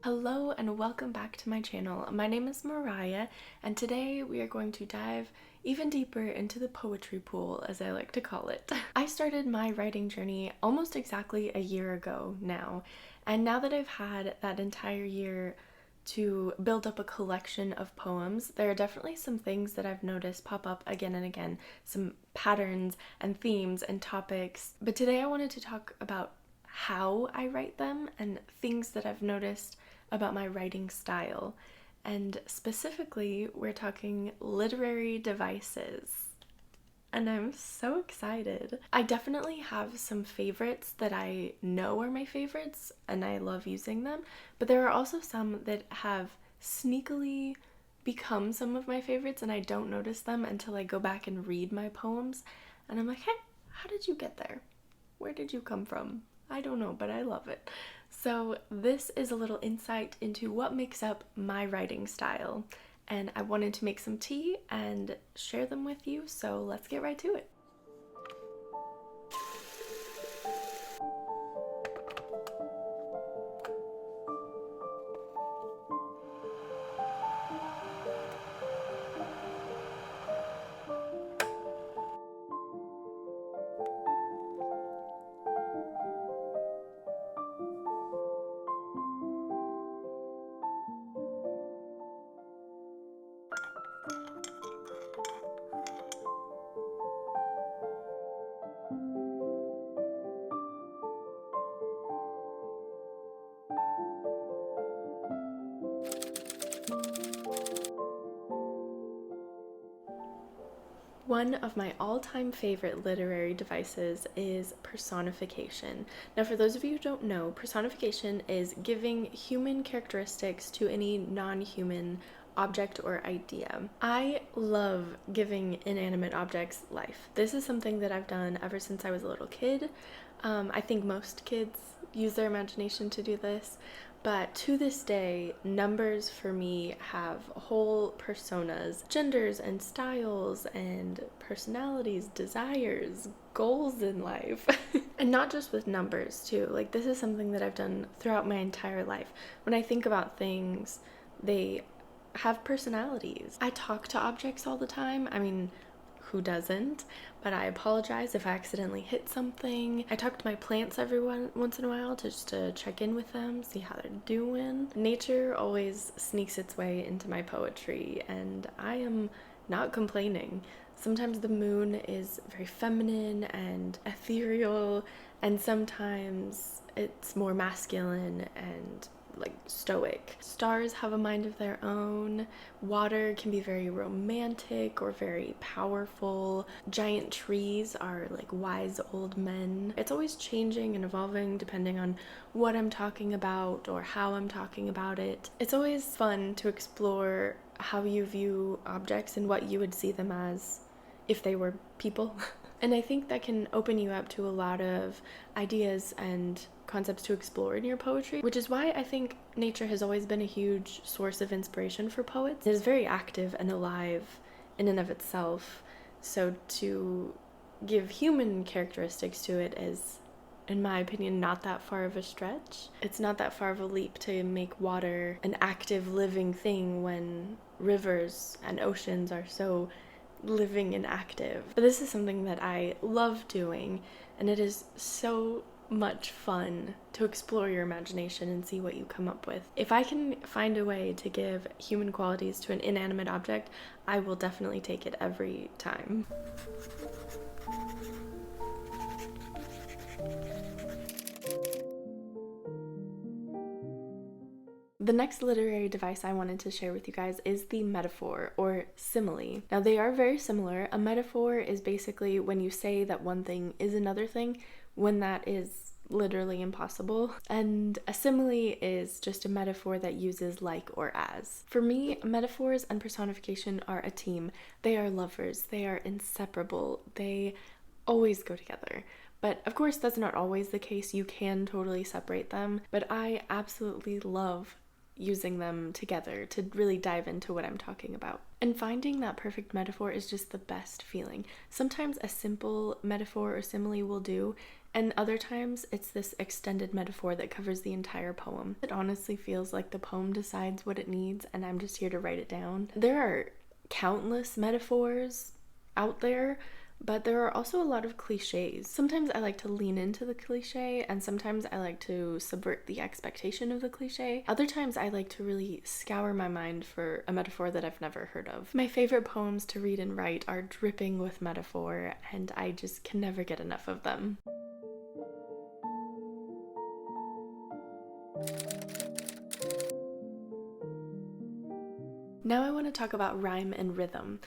Hello and welcome back to my channel. My name is Mariah and today we are going to dive even deeper into the poetry pool, as I like to call it. I started my writing journey almost exactly a year ago now, and now that I've had that entire year to build up a collection of poems, there are definitely some things that I've noticed pop up again and again, some patterns and themes and topics. But today I wanted to talk about how I write them and things that I've noticed about my writing style. And specifically, we're talking literary devices. And I'm so excited. I definitely have some favorites that I know are my favorites and I love using them, but there are also some that have sneakily become some of my favorites and I don't notice them until I go back and read my poems and I'm like, hey, how did you get there? Where did you come from? I don't know, but I love it. So this is a little insight into what makes up my writing style, and I wanted to make some tea and share them with you, so let's get right to it. One of my all-time favorite literary devices is personification. Now, for those of you who don't know, personification is giving human characteristics to any non-human object or idea. I love giving inanimate objects life. This is something that I've done ever since I was a little kid. I think most kids use their imagination to do this, but to this day, numbers for me have whole personas, genders and styles and personalities, desires, goals in life. And not just with numbers too. Like, this is something that I've done throughout my entire life. When I think about things, they have personalities. I talk to objects all the time. I mean, who doesn't? But I apologize if I accidentally hit something. I talk to my plants every once in a while just to check in with them, see how they're doing. Nature always sneaks its way into my poetry, and I am not complaining. Sometimes the moon is very feminine and ethereal, and sometimes it's more masculine and like stoic. Stars have a mind of their own. Water can be very romantic or very powerful. Giant trees are like wise old men. It's always changing and evolving depending on what I'm talking about or how I'm talking about it. It's always fun to explore how you view objects and what you would see them as if they were people. And I think that can open you up to a lot of ideas and concepts to explore in your poetry, which is why I think nature has always been a huge source of inspiration for poets. It is very active and alive in and of itself, so to give human characteristics to it is, in my opinion, not that far of a stretch. It's not that far of a leap to make water an active living thing when rivers and oceans are so living and active. But this is something that I love doing, and it is so much fun to explore your imagination and see what you come up with. If I can find a way to give human qualities to an inanimate object, I will definitely take it every time. The next literary device I wanted to share with you guys is the metaphor or simile. Now, they are very similar. A metaphor is basically when you say that one thing is another thing when that is literally impossible. And a simile is just a metaphor that uses like or as. For me, metaphors and personification are a team. They are lovers. They are inseparable. They always go together. But of course, that's not always the case. You can totally separate them. But I absolutely love using them together to really dive into what I'm talking about. And finding that perfect metaphor is just the best feeling. Sometimes a simple metaphor or simile will do, and other times it's this extended metaphor that covers the entire poem. It honestly feels like the poem decides what it needs and I'm just here to write it down. There are countless metaphors out there, but there are also a lot of cliches. Sometimes I like to lean into the cliche, and sometimes I like to subvert the expectation of the cliche. Other times I like to really scour my mind for a metaphor that I've never heard of. My favorite poems to read and write are dripping with metaphor, and I just can never get enough of them. Now I want to talk about rhyme and rhythm.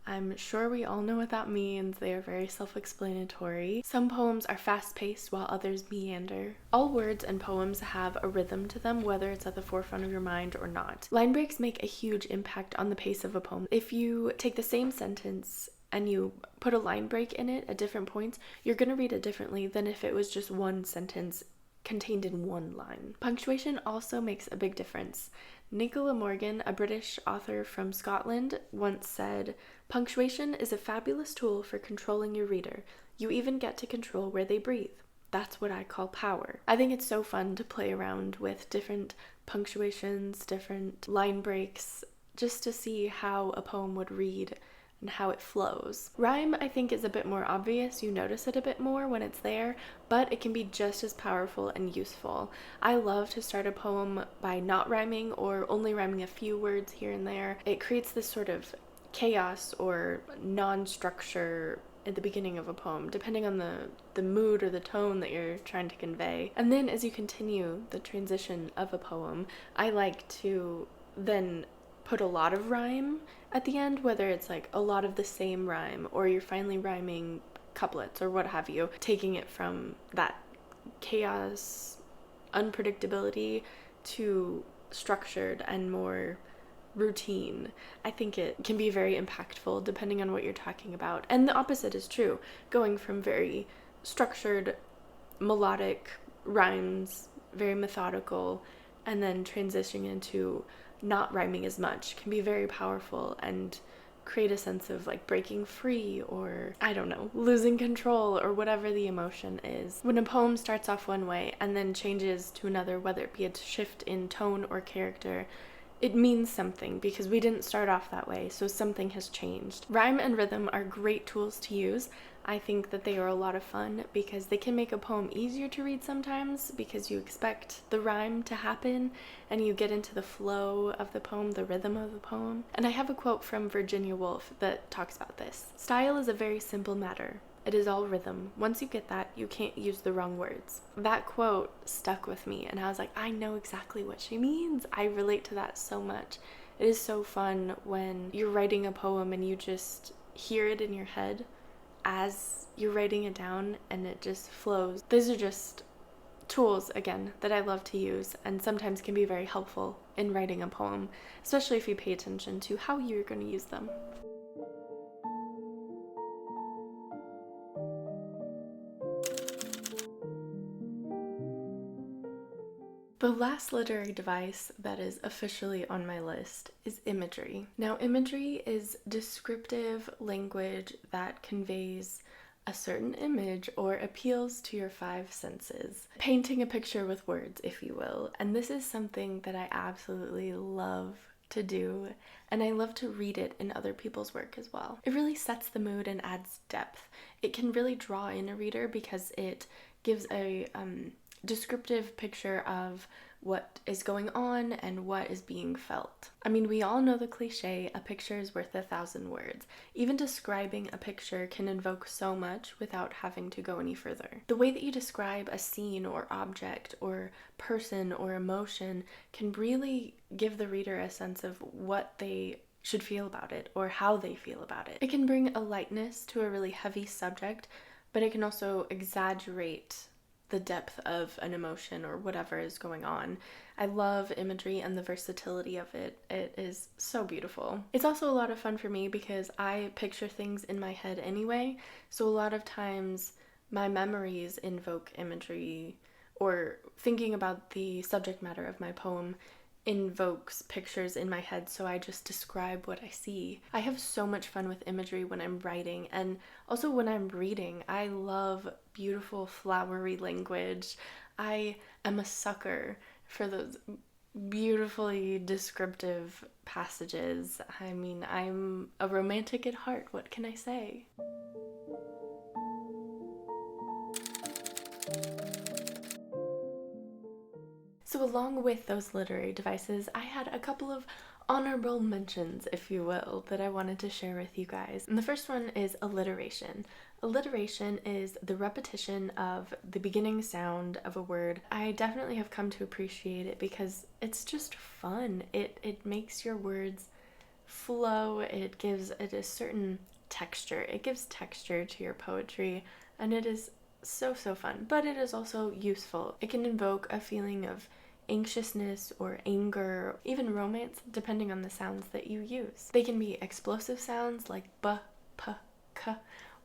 I'm sure we all know what that means. They are very self-explanatory. Some poems are fast-paced while others meander. All words and poems have a rhythm to them, whether it's at the forefront of your mind or not. Line breaks make a huge impact on the pace of a poem. If you take the same sentence and you put a line break in it at different points, you're going to read it differently than if it was just one sentence contained in one line. Punctuation also makes a big difference. Nicola Morgan, a British author from Scotland, once said, "Punctuation is a fabulous tool for controlling your reader. You even get to control where they breathe. That's what I call power." I think it's so fun to play around with different punctuations, different line breaks, just to see how a poem would read and how it flows. Rhyme, I think, is a bit more obvious. You notice it a bit more when it's there, but it can be just as powerful and useful. I love to start a poem by not rhyming or only rhyming a few words here and there. It creates this sort of chaos or non-structure at the beginning of a poem, depending on the mood or the tone that you're trying to convey. And then as you continue the transition of a poem, I like to then put a lot of rhyme at the end, whether it's like a lot of the same rhyme or you're finally rhyming couplets or what have you, taking it from that chaos, unpredictability to structured and more routine. I think it can be very impactful depending on what you're talking about. And the opposite is true, going from very structured, melodic rhymes, very methodical, and then transitioning into not rhyming as much can be very powerful and create a sense of like breaking free or, I don't know, losing control or whatever the emotion is. When a poem starts off one way and then changes to another, whether it be a shift in tone or character, it means something because we didn't start off that way, so something has changed. Rhyme and rhythm are great tools to use. I think that they are a lot of fun because they can make a poem easier to read sometimes because you expect the rhyme to happen and you get into the flow of the poem, the rhythm of the poem. And I have a quote from Virginia Woolf that talks about this. "Style is a very simple matter. It is all rhythm. Once you get that, you can't use the wrong words." That quote stuck with me and I was like, I know exactly what she means. I relate to that so much. It is so fun when you're writing a poem and you just hear it in your head as you're writing it down and it just flows. These are just tools, again, that I love to use and sometimes can be very helpful in writing a poem, especially if you pay attention to how you're going to use them. The last literary device that is officially on my list is imagery. Now, imagery is descriptive language that conveys a certain image or appeals to your five senses. Painting a picture with words, if you will. And this is something that I absolutely love to do, and I love to read it in other people's work as well. It really sets the mood and adds depth. It can really draw in a reader because it gives a descriptive picture of what is going on and what is being felt. I mean, we all know the cliche, a picture is worth 1,000 words. Even describing a picture can invoke so much without having to go any further. The way that you describe a scene or object or person or emotion can really give the reader a sense of what they should feel about it or how they feel about it. It can bring a lightness to a really heavy subject, but it can also exaggerate the depth of an emotion or whatever is going on. I love imagery and the versatility of it. It is so beautiful. It's also a lot of fun for me because I picture things in my head anyway, so a lot of times my memories invoke imagery or thinking about the subject matter of my poem invokes pictures in my head, so I just describe what I see. I have so much fun with imagery when I'm writing, and also when I'm reading. I love beautiful flowery language. I am a sucker for those beautifully descriptive passages. I mean, I'm a romantic at heart, what can I say? So along with those literary devices, I had a couple of honorable mentions, if you will, that I wanted to share with you guys. And the first one is alliteration. Alliteration is the repetition of the beginning sound of a word. I definitely have come to appreciate it because it's just fun. It makes your words flow. It gives it a certain texture. It gives texture to your poetry, and it is so fun, but it is also useful. It can invoke a feeling of anxiousness or anger, even romance, depending on the sounds that you use. They can be explosive sounds like b, p, k,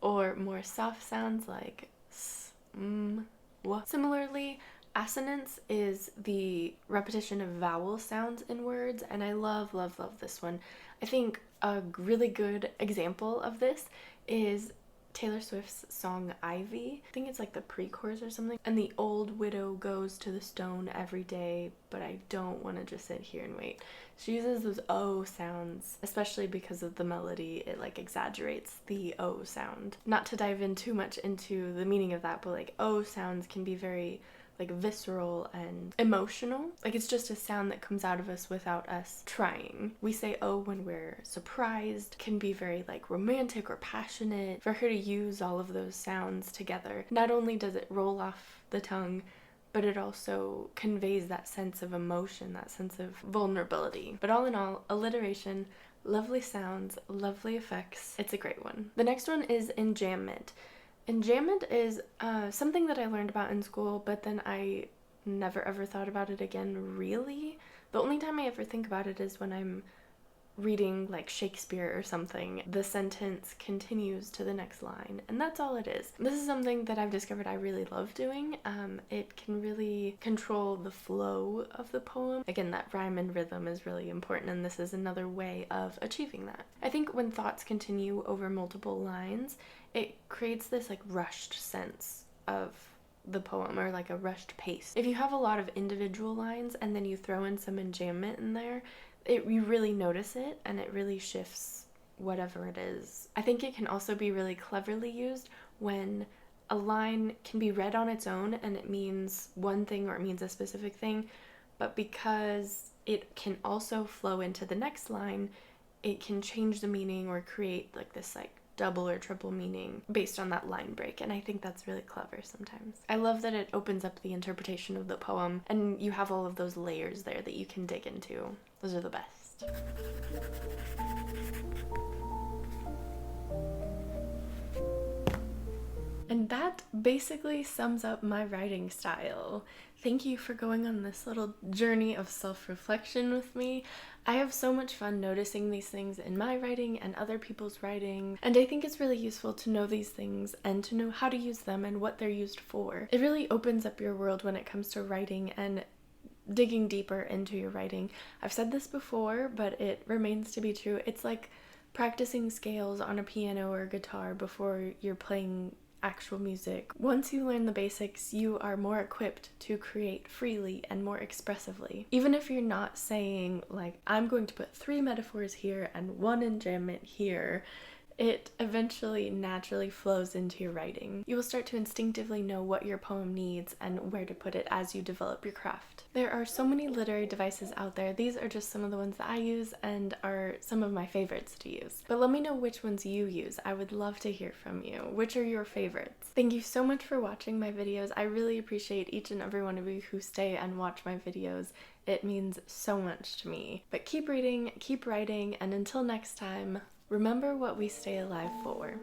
or more soft sounds like s, m, w. Similarly, assonance is the repetition of vowel sounds in words, and I love this one. I think a really good example of this is Taylor Swift's song Ivy. I think it's like the pre-chorus or something. And the old widow goes to the stone every day, but I don't want to just sit here and wait. She uses those O sounds, especially because of the melody. It like exaggerates the O sound. Not to dive in too much into the meaning of that, but like O sounds can be very like visceral and emotional. Like it's just a sound that comes out of us without us trying. We say oh when we're surprised, can be very like romantic or passionate. For her to use all of those sounds together, not only does it roll off the tongue, but it also conveys that sense of emotion, that sense of vulnerability. But all in all, alliteration, lovely sounds, lovely effects. It's a great one. The next one is enjambment. Enjambment is something that I learned about in school, but then I never ever thought about it again, really. The only time I ever think about it is when I'm reading like Shakespeare or something. The sentence continues to the next line, and that's all it is. This is something that I've discovered I really love doing. It can really control the flow of the poem. Again, that rhyme and rhythm is really important, and this is another way of achieving that. I think when thoughts continue over multiple lines, it creates this like rushed sense of the poem, or like a rushed pace. If you have a lot of individual lines and then you throw in some enjambment in there, you really notice it, and it really shifts whatever it is. I think it can also be really cleverly used when a line can be read on its own and it means one thing or it means a specific thing, but because it can also flow into the next line, it can change the meaning or create like this like double or triple meaning based on that line break, and I think that's really clever sometimes. I love that it opens up the interpretation of the poem, and you have all of those layers there that you can dig into. Those are the best. And that basically sums up my writing style. Thank you for going on this little journey of self-reflection with me. I have so much fun noticing these things in my writing and other people's writing, and I think it's really useful to know these things and to know how to use them and what they're used for. It really opens up your world when it comes to writing and digging deeper into your writing. I've said this before, but it remains to be true. It's like practicing scales on a piano or guitar before you're playing actual music. Once you learn the basics, you are more equipped to create freely and more expressively. Even if you're not saying like, I'm going to put 3 metaphors here and 1 enjambment here, it eventually naturally flows into your writing. You will start to instinctively know what your poem needs and where to put it as you develop your craft. There are so many literary devices out there. These are just some of the ones that I use and are some of my favorites to use. But let me know which ones you use. I would love to hear from you. Which are your favorites? Thank you so much for watching my videos. I really appreciate each and every one of you who stay and watch my videos. It means so much to me. But keep reading, keep writing, and until next time, remember what we stay alive for.